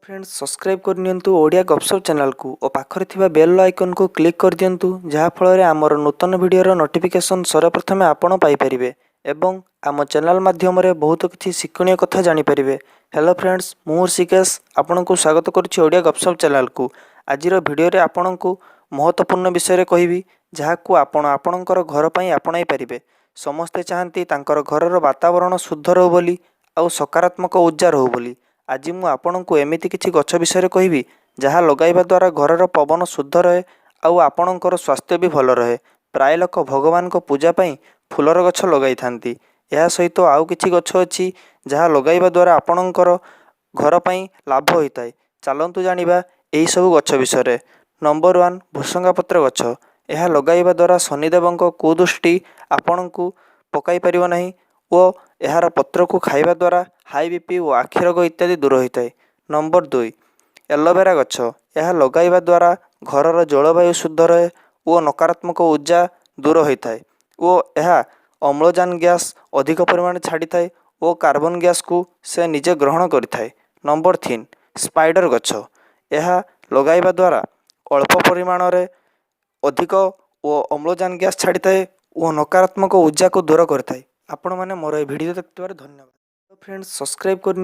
Friends subscribe करनियंतु Odia गपशप channel को और पाखरे थिबा बेल आइकन को क्लिक कर दियंतु जहाँ फल आमर नूतन वीडियो नोटिफिकेशन सर्वप्रथमे आपण पाई परिबे एवं आम चैनल माध्यम रे बहुत किछि शिक्षणीय कथा जानि परिबे। हेलो फ्रेंड्स मु ऋषिकेश आपन को स्वागत करुछि ओडिया गपशप चैनल को। आजिर वीडियो रे आपन को महत्वपूर्ण विषय रे कहिबी जहाँ को आपण आपणकर घर पई आपणाई परिबे। समस्ते चाहंती तांकर घरर वातावरण शुद्ध रहू बोली आउ सकारात्मक ऊर्जा रहू बोली। आज मु आपणको एमिति किछि गछ विषय कहिबी जहाँ लगाइबा द्वारा घरर पवन शुद्ध रहे आउ आपणकर स्वास्थ्य भी भल रहे। प्राय लोक भगवान को पूजा पई फूलर गछ लगाई थांती। यह सहित आउ किछि गछ अछि जहाँ लगाइबा द्वारा आपणकर घर पई लाभ होइताय। चलंतु जानिबा एही सब गछ विषय। नंबर 1 भुसंगा पत्र गछ। यह लगाइबा द्वारा शनिदेवଙ୍କ कुदृष्टि आपणको पकाई परिबो नाही ओ यार पत्र को खाइबा द्वारा हाई बीपी और आखि रोग इत्यादि दूर होता है। नंबर 2 एलोवेरा गछ। यह लगाइबा द्वारा घरर जलवायु शुद्ध रहे और नकारात्मक ऊर्जा दूर होता है और यह अम्लजान गैस अधिक परिमाण छाड़ी थाए और कार्बन गैस को से निजे ग्रहण करिथाए। नंबर 3 स्पाइडर गछ। यह लगाइबा द्वारा अल्प परिमाण रे अधिक और अम्लजान गैस छाड़ी थाए और नकारात्मक ऊर्जा को दूर करथाए। आपण माने मोर ए वीडियो देखिथिबार धन्यवाद। फ्रेंड्स सब्सक्राइब करनी।